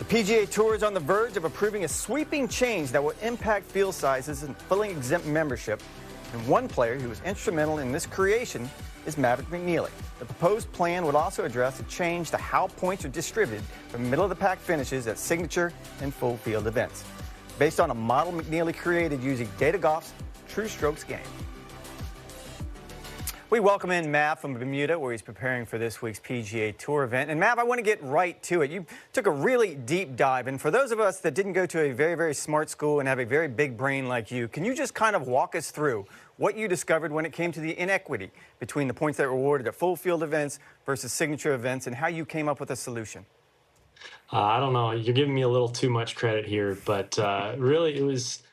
PGA Tour is on the verge of approving a sweeping change that will impact field sizes and filling exempt membership. And one player who was instrumental in this creation is Maverick McNealy. The proposed plan would also address a change to how points are distributed from middle-of-the-pack finishes at signature and full field events, based on a model McNealy created using Data Golf's True Strokes game. We welcome in Mav from Bermuda, where he's preparing for this week's PGA Tour event. And Mav, I want to get right to it. You took a really deep dive. And for those of us that didn't go to a very, very smart school and have a very big brain like you, can you just kind of walk us through what you discovered when it came to the inequity between the points that were awarded at full field events versus signature events, and how you came up with a solution? I don't know. You're giving me a little too much credit here, but really it was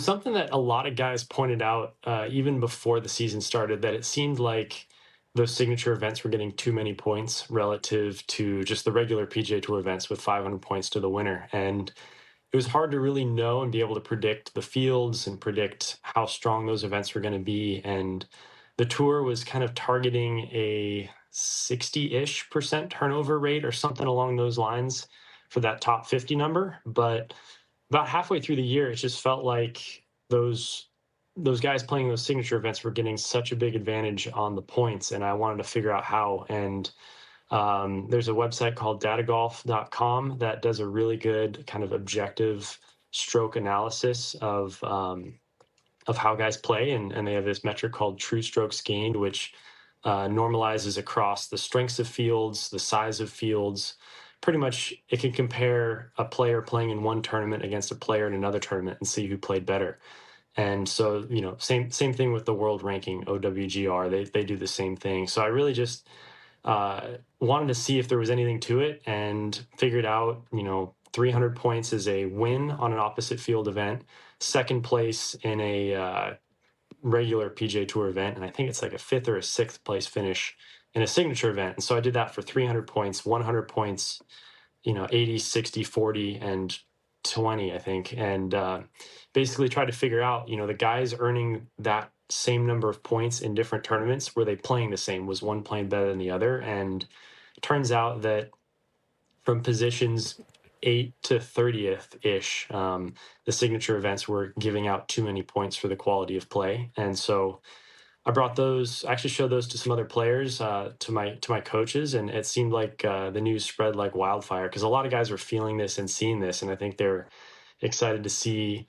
something that a lot of guys pointed out even before the season started, that it seemed like those signature events were getting too many points relative to just the regular PGA Tour events with 500 points to the winner. And it was hard to really know and be able to predict the fields and predict how strong those events were going to be. And the tour was kind of targeting a 60-ish% turnover rate or something along those lines for that top 50 number. But about halfway through the year, it just felt like those guys playing those signature events were getting such a big advantage on the points, and I wanted to figure out how. And there's a website called datagolf.com that does a really good kind of objective stroke analysis of how guys play, and they have this metric called True Strokes Gained, which normalizes across the strengths of fields, the size of fields. Pretty much it can compare a player playing in one tournament against a player in another tournament and see who played better. And so, same thing with the world ranking, OWGR, they do the same thing. So I really just wanted to see if there was anything to it, and figured out, 300 points is a win on an opposite field event, second place in a regular PGA Tour event, and I think it's like a fifth or a sixth place finish in a signature event. And so I did that for 300 points, 100 points, 80, 60, 40, and 20, I think. And basically tried to figure out, the guys earning that same number of points in different tournaments, were they playing the same? Was one playing better than the other? And it turns out that from positions 8 to 30th-ish, the signature events were giving out too many points for the quality of play. And so I brought those, actually showed those to some other players, to my coaches, and it seemed like the news spread like wildfire, because a lot of guys were feeling this and seeing this, and I think they're excited to see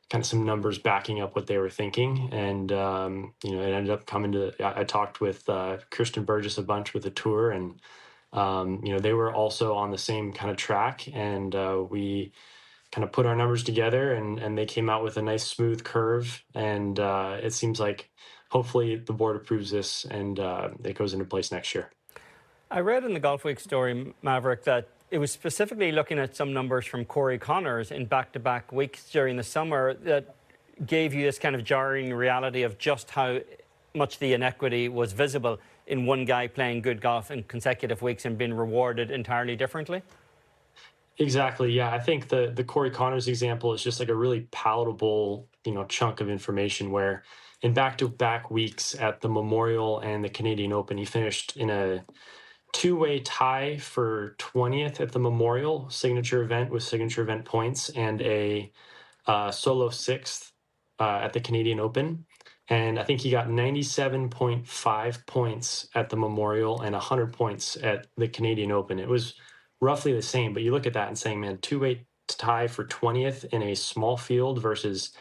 kind of some numbers backing up what they were thinking. And it ended up coming to, I talked with Kirsten Burgess a bunch with the tour, and they were also on the same kind of track, and we kind of put our numbers together, and they came out with a nice smooth curve, and it seems like hopefully the board approves this, and it goes into place next year. I read in the Golf Week story, Maverick, that it was specifically looking at some numbers from Corey Connors in back-to-back weeks during the summer that gave you this kind of jarring reality of just how much the inequity was visible in one guy playing good golf in consecutive weeks and being rewarded entirely differently. Exactly. Yeah, I think the Corey Connors example is just like a really palatable, chunk of information, where in back-to-back weeks at the Memorial and the Canadian Open, he finished in a two-way tie for 20th at the Memorial signature event with signature event points, and a solo sixth at the Canadian Open. And I think he got 97.5 points at the Memorial and 100 points at the Canadian Open. It was roughly the same, but you look at that and saying, man, two-way tie for 20th in a small field versus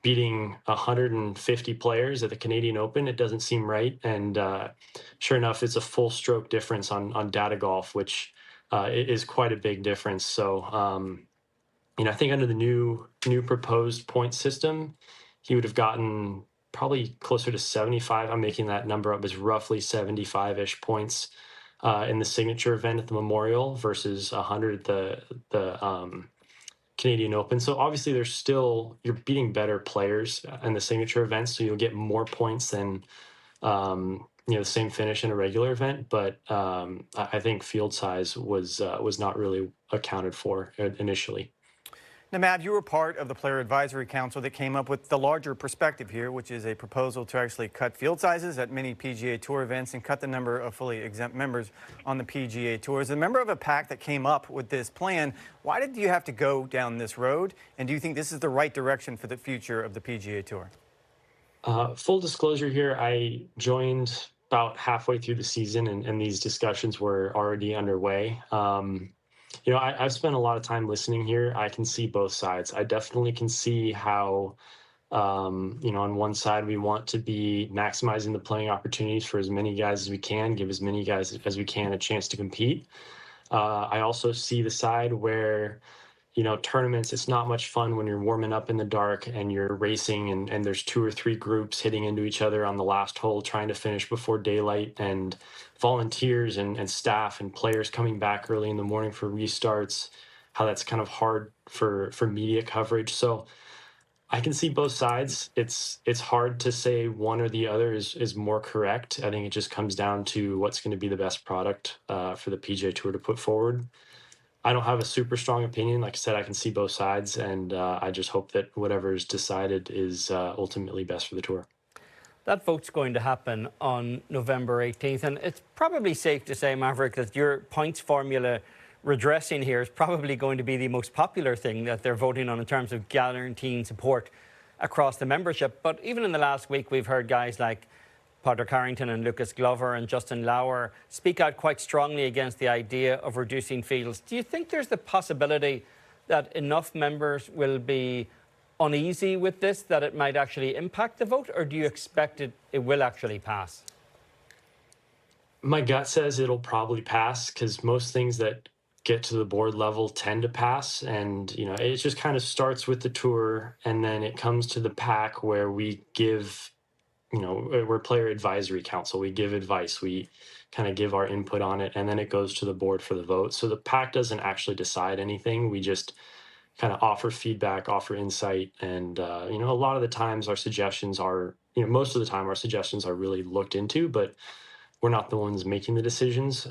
beating 150 players at the Canadian Open, it doesn't seem right. And sure enough, it's a full stroke difference on Data Golf, which is quite a big difference. So, I think under the new proposed point system, he would have gotten probably closer to 75. I'm making that number up as roughly 75-ish points in the signature event at the Memorial versus 100 at the Canadian Open. So obviously you're beating better players in the signature events, so you'll get more points than the same finish in a regular event. But I think field size was not really accounted for initially. Now, Mav, you were part of the Player Advisory Council that came up with the larger perspective here, which is a proposal to actually cut field sizes at many PGA Tour events and cut the number of fully exempt members on the PGA Tour. As a member of a PAC that came up with this plan, why did you have to go down this road? And do you think this is the right direction for the future of the PGA Tour? Full disclosure here, I joined about halfway through the season, and these discussions were already underway. I've spent a lot of time listening here. I can see both sides. I definitely can see how, on one side, we want to be maximizing the playing opportunities for as many guys as we can, give as many guys as we can a chance to compete. I also see the side where, tournaments, it's not much fun when you're warming up in the dark and you're racing and there's 2 or 3 groups hitting into each other on the last hole trying to finish before daylight, and volunteers and staff and players coming back early in the morning for restarts, how that's kind of hard for media coverage. So I can see both sides. It's hard to say one or the other is more correct. I think it just comes down to what's going to be the best product for the PGA Tour to put forward. I don't have a super strong opinion. Like I said, I can see both sides, and I just hope that whatever is decided is ultimately best for the tour. That vote's going to happen on November 18th, and it's probably safe to say, Maverick, that your points formula redressing here is probably going to be the most popular thing that they're voting on in terms of guaranteeing support across the membership. But even in the last week, we've heard guys like Padraig Harrington and Lucas Glover and Justin Lauer speak out quite strongly against the idea of reducing fields. Do you think there's the possibility that enough members will be uneasy with this, that it might actually impact the vote, or do you expect it will actually pass? My gut says it'll probably pass, because most things that get to the board level tend to pass. And, it just kind of starts with the tour, and then it comes to the PAC where we give, we're Player Advisory Council. We give advice. We kind of give our input on it, and then it goes to the board for the vote. So the PAC doesn't actually decide anything. We just kind of offer feedback, offer insight. And, a lot of the times our suggestions are, most of the time our suggestions are really looked into, but we're not the ones making the decisions.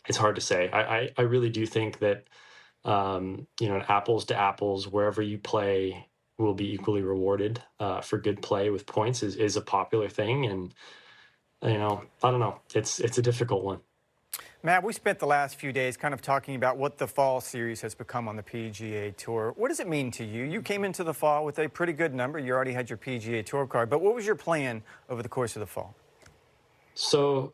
It's hard to say. I really do think that, apples to apples, wherever you play will be equally rewarded for good play with points is a popular thing. And, I don't know. It's a difficult one. Matt, we spent the last few days kind of talking about what the fall series has become on the PGA Tour. What does it mean to you? You came into the fall with a pretty good number. You already had your PGA Tour card. But what was your plan over the course of the fall? So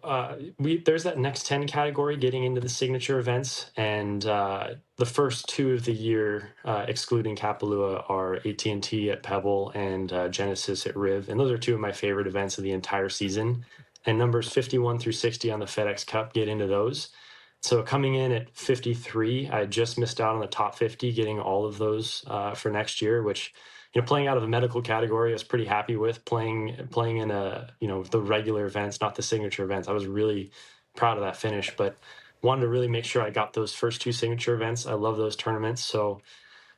there's that next 10 category getting into the signature events, and the first 2 of the year, excluding Kapalua, are AT&T at Pebble and Genesis at Riv, and those are 2 of my favorite events of the entire season. And numbers 51 through 60 on the FedEx Cup get into those. So coming in at 53, I just missed out on the top 50, getting all of those for next year, which, playing out of a medical category, I was pretty happy with. Playing in the regular events, not the signature events. I was really proud of that finish, but wanted to really make sure I got those first 2 signature events. I love those tournaments. So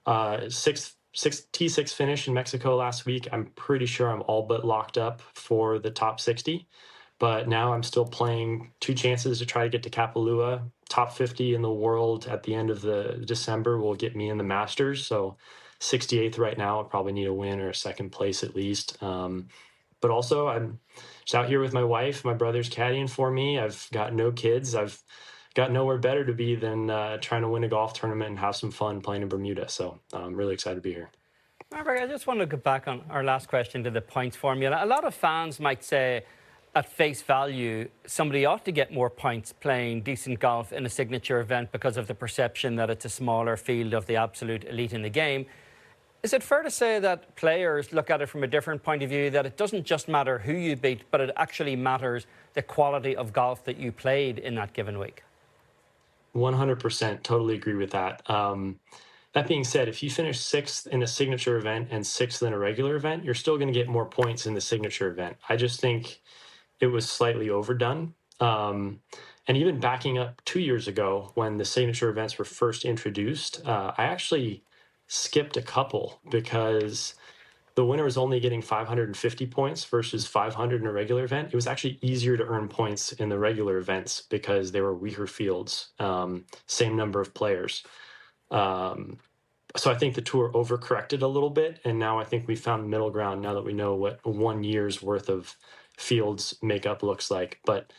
T6 finish in Mexico last week. I'm pretty sure I'm all but locked up for the top 60. But now I'm still playing 2 chances to try to get to Kapalua. Top 50 in the world at the end of the December will get me in the Masters. So 68th right now. I'll probably need a win or a second place at least. But also I'm just out here with my wife. My brother's caddying for me. I've got no kids. I've got nowhere better to be than trying to win a golf tournament and have some fun playing in Bermuda. So I'm really excited to be here. Maverick, I just want to go back on our last question to the points formula. A lot of fans might say, at face value, somebody ought to get more points playing decent golf in a signature event because of the perception that it's a smaller field of the absolute elite in the game. Is it fair to say that players look at it from a different point of view, that it doesn't just matter who you beat, but it actually matters the quality of golf that you played in that given week? 100%. Totally agree with that. That being said, if you finish 6th in a signature event and 6th in a regular event, you're still going to get more points in the signature event. I just think it was slightly overdone. And even backing up 2 years ago when the signature events were first introduced, I actually skipped a couple because the winner was only getting 550 points versus 500 in a regular event. It was actually easier to earn points in the regular events because they were weaker fields, same number of players. So I think the tour overcorrected a little bit, and now I think we found middle ground now that we know what 1 year's worth of fields makeup looks like. But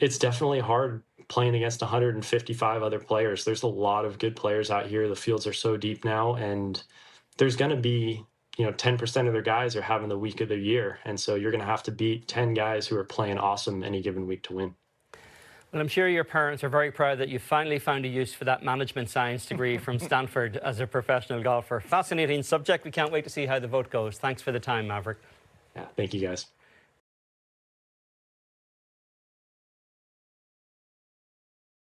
it's definitely hard playing against 155 other players. There's a lot of good players out here. The fields are so deep now, and there's going to be, 10% of their guys are having the week of the year. And so you're going to have to beat 10 guys who are playing awesome any given week to win. Well, I'm sure your parents are very proud that you finally found a use for that management science degree from Stanford as a professional golfer. Fascinating subject. We can't wait to see how the vote goes. Thanks for the time, Maverick. Yeah, thank you, guys.